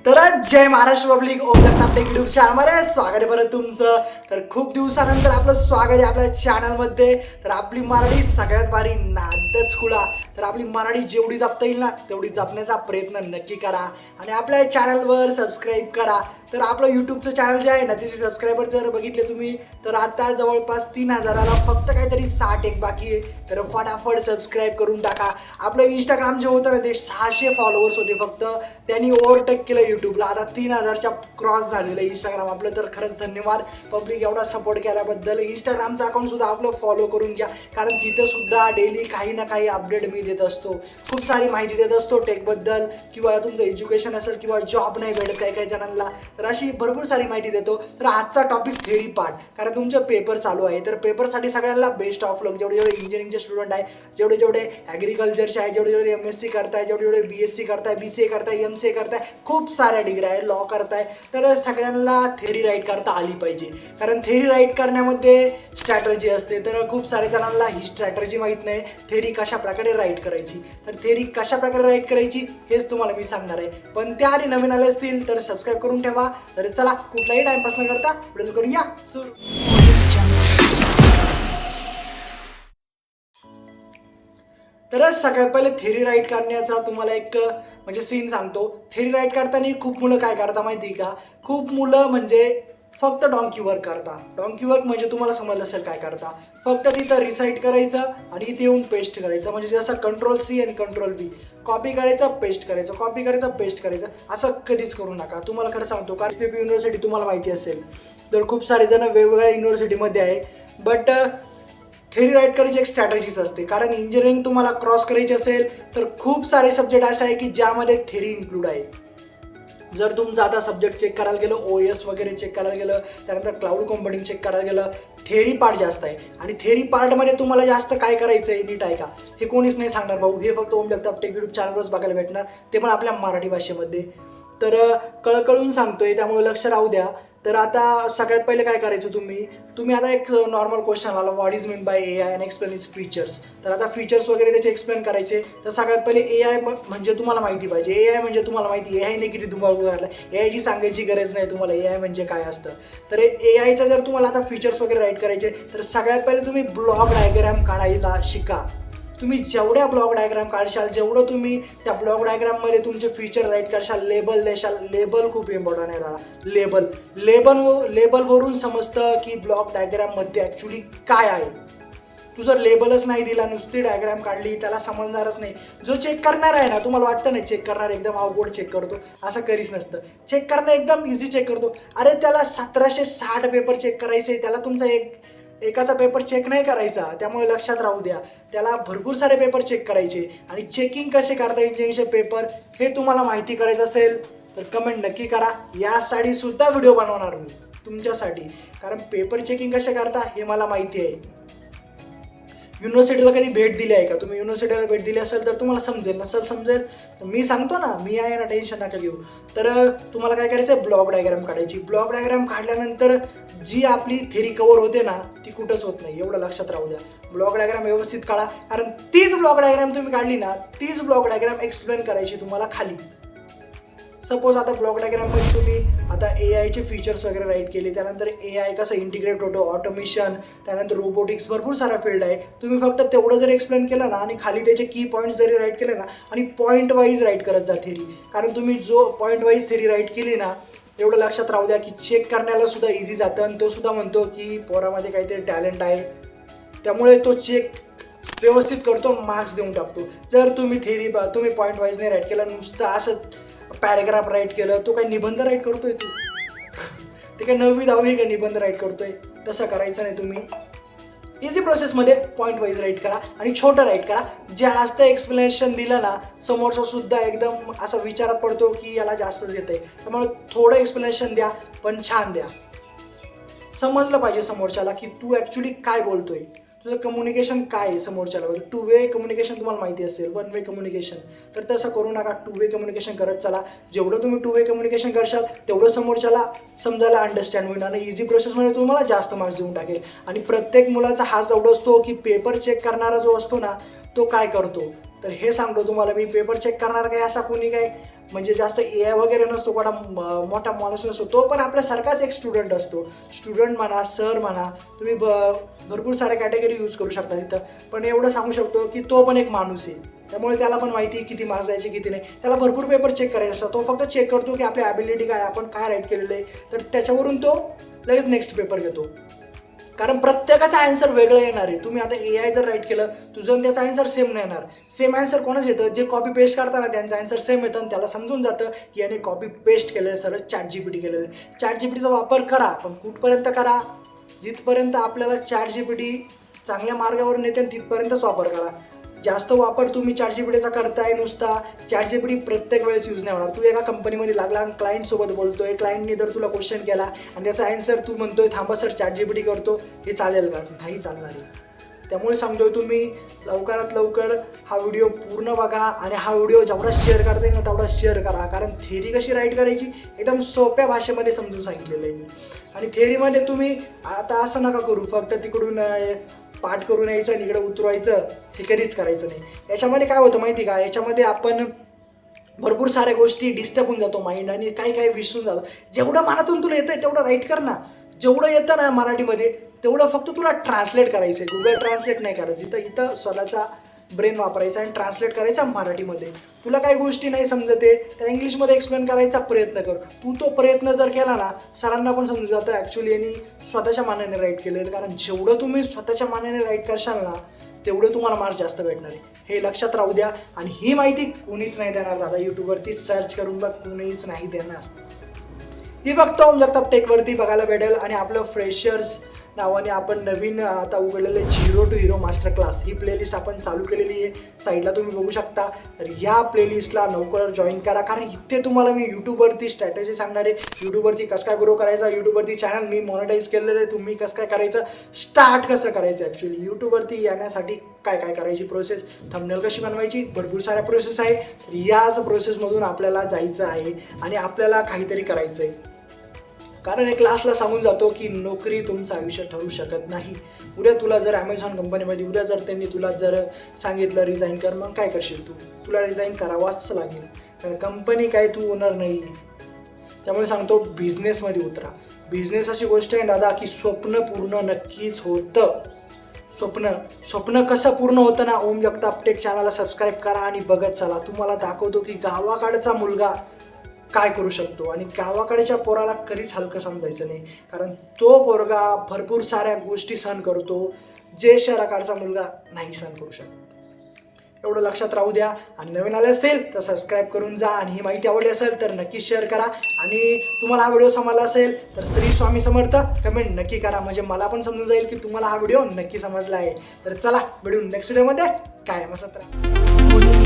तर जय महाराष्ट्र पब्लिक, ओम Jagtap take YouTube चॅनलमध्ये स्वागत आहे बरं तुमचं. तर खूप दिवसानंतर आपलं स्वागत आहे आपल्या चॅनलमध्ये. तर आपली मराठी सगळ्यात भारी नादच खुळा. तर आपली मराठी जेवढी जपता येईल ना तेवढी जपण्याचा प्रयत्न नक्की करा आणि आपल्या चॅनलवर सबस्क्राईब करा. तर आपलं यूट्यूबचं चॅनल जे आहे ना त्याचे सबस्क्रायबर जर बघितले तुम्ही तर आता जवळपास 3000ला फक्त काहीतरी 60 एक बाकी आहे. तर फटाफट सबस्क्राईब करून टाका. आपलं इंस्टाग्राम जे होतं ना ते 600 फॉलोअर्स होते फक्त, त्यांनी ओव्हरटेक केलं यूट्यूबला. आता 3000च्या क्रॉस झालेलं आहे इंस्टाग्राम आपलं. तर खरंच धन्यवाद पब्लिक एवढा सपोर्ट केल्याबद्दल. इंस्टाग्रामचं अकाउंट सुद्धा आपलं फॉलो करून घ्या, कारण तिथं सुद्धा डेली काही ना काही अपडेट मी देत असतो. खूप सारी माहिती देत असतो टेकबद्दल, किंवा तुमचं एज्युकेशन असेल किंवा जॉब नाही भेटत काही काही जणांना, तर अशी भरपूर सारी माहिती देतो. तर आजचा टॉपिक थेरी पार्ट, कारण तुमचे पेपर चालू आहे. तर पेपरसाठी सगळ्यांना बेस्ट ऑफ लक. जेवढे जेवढे इंजिनिअरिंगचे स्टुडंट आहे, जेवढे जेवढे ॲग्रिकल्चरचे आहे, जेवढे जेवढे MSc करताय, जेवढे जेवढे BSc करताय, BCA करताय, MCA करताय, खूप साऱ्या डिग्री आहे, लॉ करताय, तर सगळ्यांना थेरी राईट करता आली पाहिजे. कारण थेरी राईट करण्यामध्ये स्ट्रॅटर्जी असते. तर खूप सारे जणांना ही स्ट्रॅटर्जी माहीत नाही, थेरी कशा प्रकारे राईट करायची. तर थेरी कशा प्रकारे राईट करायची हेच तुम्हाला मी सांगणार आहे. पण त्याआधी नवीन आले असतील तर सबस्क्राईब करून ठेवा. तर चला कुठलाही टाइमपास न करता व्हिडिओ करूया सुरू. तर सगळ्यात पहिले थेरी राईट करण्याचा तुम्हाला एक म्हणजे सीन सांगतो. थेरी राईट करताना खूप मुलं काय करता माहिती का, खूप मुलं म्हणजे फक्त डॉंकी वर्क करता. डॉंकी वर्क म्हणजे तुम्हाला समजलं असेल काय करता, फक्त तिथं रिसाईट करायचं आणि इथे येऊन पेस्ट करायचं. म्हणजे जसं Ctrl+C आणि Ctrl+V, कॉपी करायचं पेस्ट करायचं, कॉपी करायचं पेस्ट करायचं. असं कधीच करू नका. तुम्हाला खरं सांगतो, कारण SPP युनिव्हर्सिटी तुम्हाला माहिती असेल तर खूप सारे जण वेगवेगळ्या युनिव्हर्सिटीमध्ये आहे. बट थेरी राईट करायची एक स्ट्रॅटजीच असते. कारण इंजिनिअरिंग तुम्हाला क्रॉस करायची असेल तर खूप सारे सब्जेक्ट असे आहे की ज्यामध्ये थेरी इन्क्लूड आहे. जर तुमचं आता सब्जेक्ट चेक करायला गेलं, OS वगैरे चेक करायला गेलं, त्यानंतर क्लाउड कॉम्प्युटिंग चेक करायला गेलं, थेरी पार्ट जास्त आहे. आणि थेरी पार्टमध्ये तुम्हाला जास्त काय करायचं आहे नीट आहे का, हे कोणीच नाही सांगणार भाऊ. हे फक्त ओम जगताप टेक यूट्यूब चॅनलवरच बघायला भेटणार, ते पण आपल्या मराठी भाषेमध्ये. तर कळकळून सांगतोय, त्यामुळे लक्ष राहू द्या. तर आता सगळ्यात पहिले काय करायचं, तुम्ही आता एक नॉर्मल क्वेश्चन आला, what is mean by AI and explain is features. तर आता फीचर्स वगैरे त्याचे एक्सप्लेन करायचे. तर सगळ्यात पहिले AI म्हणजे तुम्हाला माहिती पाहिजे. AI म्हणजे तुम्हाला माहिती, AI ने किती तुम्हाला घातलं, AIची सांगायची गरज नाही तुम्हाला AI म्हणजे काय असतं. तर AIचं जर तुम्हाला आता फीचर्स वगैरे राईट करायचे तर सगळ्यात पहिले तुम्ही ब्लॉक डायग्राम काढायला शिका. तुम्ही जेवढ्या ब्लॉक डायग्राम काढशाल, जेवढं तुम्ही त्या ब्लॉक डायग्राममध्ये तुमचे फीचर राईट करशाल, लेबल देशाल. लेबल खूप इम्पॉर्टंट आहे राहा. लेबलवरून समजतं की ब्लॉक डायग्राममध्ये ॲक्च्युली काय आहे. तू जर लेबलच नाही दिला, नुसती डायग्राम काढली, त्याला समजणारच नाही. जो चेक करणार आहे ना, तुम्हाला वाटतं नाही चेक करणार एकदम अवघड चेक करतो, असं कधीच नसतं. चेक करणं एकदम इझी चेक करतो. अरे त्याला 1760 पेपर चेक करायचे, त्याला तुमचा एकाचा पेपर चेक नाही करायचा. त्यामुळे लक्षात राहू द्या, त्याला भरपूर सारे पेपर चेक करायचे. आणि चेकिंग कसे करता इंजिनिअरिंगचे पेपर हे तुम्हाला माहिती करायचं असेल तर कमेंट नक्की करा. यासाठी सुद्धा व्हिडिओ बनवणार मी तुमच्यासाठी, कारण पेपर चेकिंग कसे करता हे मला माहिती आहे. युनिव्हर्सिटीला कधी भेट दिली आहे का, तुम्ही युनिव्हर्सिटीला भेट दिली असेल तर तुम्हाला समजेल. नसेल समजेल तर मी सांगतो ना, मी आहे ना, टेन्शन नका घेऊ. तर तुम्हाला काय करायचं आहे, ब्लॉक डायग्राम काढायची. ब्लॉक डायग्राम काढल्यानंतर जी आपली थेरी कवर होते ना ती कुठंच होत नाही, एवढं लक्षात राहू द्या. ब्लॉक डायग्राम व्यवस्थित काढा, कारण तीच ब्लॉक डायग्राम तुम्ही काढली ना, तीच ब्लॉक डायग्राम एक्सप्लेन करायची तुम्हाला खाली. सपोज आता ब्लॉक डायग्राममध्ये तुम्ही आता AIचे फीचर्स वगैरे राईट केले, त्यानंतर AI कसं इंटिग्रेट होतो, ऑटोमेशन, त्यानंतर रोबोटिक्स, भरपूर सारा फील्ड आहे. तुम्ही फक्त तेवढं जर एक्सप्लेन केलं ना आणि खाली त्याचे की पॉईंट्स जरी राईट केले ना, आणि पॉईंट वाईज राईट करत जा थेरी. कारण तुम्ही जो पॉईंट वाईज थेरी राईट केली ना, एवढं लक्षात राहू द्या की चेक करण्याला सुद्धा इझी जातं. आणि तो सुद्धा म्हणतो की पोरामध्ये काहीतरी टॅलेंट आहे, त्यामुळे तो चेक व्यवस्थित करतो, मार्क्स देऊन टाकतो. जर तुम्ही पॉईंट वाईज नाही राईट केलं, नुसतं असं पॅरेग्राफ राईट केलं, तो काही निबंध राईट करतोय तू ते काय 9वी 10वी काय निबंध राईट करतोय, तसं करायचं नाही. तुम्ही इझी प्रोसेसमध्ये पॉईंट वाईज राईट करा आणि छोटं राईट करा. जास्त एक्सप्लेनेशन दिलं ना, समोरचा सुद्धा एकदम असं विचारात पडतो की याला जास्तच येतं आहे. त्यामुळे थोडं एक्सप्लेनेशन द्या, पण छान द्या. समजलं पाहिजे समोरच्याला की तू ॲक्च्युली काय बोलतोय, तुझं कम्युनिकेशन काय आहे समोरच्याला. 2 वे कम्युनिकेशन तुम्हाला माहिती असेल, 1 वे कम्युनिकेशन. तर तसं करू नका, 2 वे कम्युनिकेशन करत चला. जेवढं तुम्ही 2 वे कम्युनिकेशन करशाल तेवढं समोरच्याला समजायला अंडरस्टँड होईल आणि इझी प्रोसेसमध्ये तुम्हाला जास्त मार्क्स देऊन टाकेल. आणि प्रत्येक मुलाचा हाच एवढं असतो की पेपर चेक करणारा जो असतो ना तो काय करतो, तर हे सांगतो तुम्हाला मी. पेपर चेक करणार काय असा कोणी काय म्हणजे जास्त AI वगैरे नसतो, कोणा मोठा माणूस नसतो, तो पण आपल्यासारखाच एक स्टुडंट असतो. स्टुडंट म्हणा, सर म्हणा, तुम्ही भरपूर साऱ्या कॅटेगरी यूज करू शकता तिथं. पण एवढं सांगू शकतो की तो पण एक माणूस आहे, त्यामुळे त्याला पण माहिती आहे किती मार्क्स द्यायचे किती नाही. त्याला भरपूर पेपर चेक करायचे असतात. तो फक्त चेक करतो की आपली ॲबिलिटी काय, आपण काय राईट केलेलं आहे, तर त्याच्यावरून तो लगेच नेक्स्ट पेपर घेतो. कारण प्रत्येकाचा आन्सर वेगळं येणार आहे. तुम्ही आता AI जर राईट केलं, तुझं आणि त्याचा आन्सर सेम नाही येणार. सेम आन्सर कोणाच येतं, जे कॉपी पेस्ट करताना त्यांचं आन्सर सेम येतं आणि त्याला समजून जातं की याने कॉपी पेस्ट केलेलं सरळ ChatGPT केलेलं. ChatGPTचा वापर करा, पण कुठपर्यंत करा, जिथपर्यंत आपल्याला ChatGPT चांगल्या मार्गावर नेते तिथपर्यंतच वापर करा. जास्त वापर तुम्ही ChatGPTचा करताय नुसता, ChatGPT प्रत्येक वेळेस यूज नाही होणार. तू एका कंपनीमध्ये लागला आणि क्लायंटसोबत बोलतोय, क्लायंटने जर तुला क्वेश्चन केला आणि त्याचा आन्सर तू म्हणतोय थांबा सर ChatGPT करतो, हे चालेल का? नाही चालणार आहे. त्यामुळे सांगतोय तुम्ही लवकरात लवकर हा व्हिडिओ पूर्ण बघा आणि हा व्हिडिओ जेवढा शेअर करता येईल ना तेवढा शेअर करा. कारण थेरी कशी राईट करायची एकदम सोप्या भाषेमध्ये समजून सांगितलेलं आहे मी. आणि थेरीमध्ये तुम्ही आता असं नका करू फक्त तिकडून पाठ करून यायचं आणि इकडं उतरवायचं, हे कधीच करायचं नाही. याच्यामध्ये काय होतं माहिती का, याच्यामध्ये आपण भरपूर साऱ्या गोष्टी डिस्टर्ब होऊन जातो माइंड आणि काही विसरून जातो. जेवढं मनातून तुला येतं तेवढं राईट कर ना. जेवढं येतं ना मराठीमध्ये तेवढं फक्त तुला ट्रान्सलेट करायचं आहे. गुगल ट्रान्सलेट नाही करायचं, इथं स्वतःचा ब्रेन वापरायचा आणि ट्रान्सलेट करायचा मराठीमध्ये. तुला काही गोष्टी नाही समजत आहे त्या इंग्लिशमध्ये एक्सप्लेन करायचा प्रयत्न कर. तू तो प्रयत्न जर केला ना, सरांना पण समजून जातं ॲक्च्युली यांनी स्वतःच्या मानाने राईट केलं आहे. कारण जेवढं तुम्ही स्वतःच्या मानाने राईट करशाल ना तेवढं तुम्हाला मार्क जास्त भेटणार आहे, हे लक्षात राहू द्या. आणि ही माहिती कोणीच नाही देणार दादा. यूट्यूबवरती सर्च करून बघ, कोणीच नाही देणार. ही फक्त ओम जगताप टेकवरती बघायला भेटेल. आणि आपलं फ्रेशर्स नावाने आपण नवीन आता उघडलेले 0 to Hero master class he playlist आपण चालू केलेली आहे. साईडला तुम्ही बघू शकता. तर या प्लेलिस्टला लवकर जॉईन करा, कारण इथे तुम्हाला मी यूट्यूबवरती स्ट्रॅटेजी सांगणार आहे. यूट्यूबवरती कसं काय ग्रो करायचा, यूट्यूबवरती चॅनल मी मॉनिटाईज केलेलं आहे, तुम्ही कसं काय करायचं, स्टार्ट कसं करायचं, ॲक्च्युली यूट्यूबवरती येण्यासाठी काय काय करायची प्रोसेस, थंबनेल कशी बनवायची, भरपूर साऱ्या प्रोसेस आहे. तर याच प्रोसेसमधून आपल्याला जायचं आहे आणि आपल्याला काहीतरी करायचं आहे. कारण एक क्लासला सांगून जातो की नोकरी तुमचं आयुष्य ठरू शकत नाही. उद्या तुला जर ॲमेझॉन कंपनीमध्ये उद्या जर त्यांनी तुला जर सांगितलं रिझाईन कर, मग काय करशील तू? तुला रिझाईन करावाच लागेल, कारण कंपनी काय तू ओनर नाही. त्यामुळे सांगतो बिझनेसमध्ये उतरा. बिझनेस अशी गोष्ट आहे दादा की स्वप्न पूर्ण नक्कीच होतं. स्वप्न कसं पूर्ण होतं ना, ओम जगताप टेक चॅनलला सबस्क्राईब करा आणि बघत चला. तुम्हाला दाखवतो की गावाकडचा मुलगा काय करू शकतो आणि गावाकडच्या पोराला कधीच हलकं समजायचं नाही, कारण तो पोरगा भरपूर साऱ्या गोष्टी सहन करतो जे शहराकडचा मुलगा नाही सहन करू शकत. एवढं लक्षात राहू द्या. आणि नवीन आले असतील तर सबस्क्राईब करून जा. आणि ही माहिती आवडली असेल तर नक्की शेअर करा. आणि तुम्हाला हा व्हिडिओ समजला असेल तर श्री स्वामी समर्थ कमेंट नक्की करा, म्हणजे मला पण समजून जाईल की तुम्हाला हा व्हिडिओ नक्की समजला आहे. तर चला भेटू नेक्स्ट व्हिडिओमध्ये. काय मस्त राहा.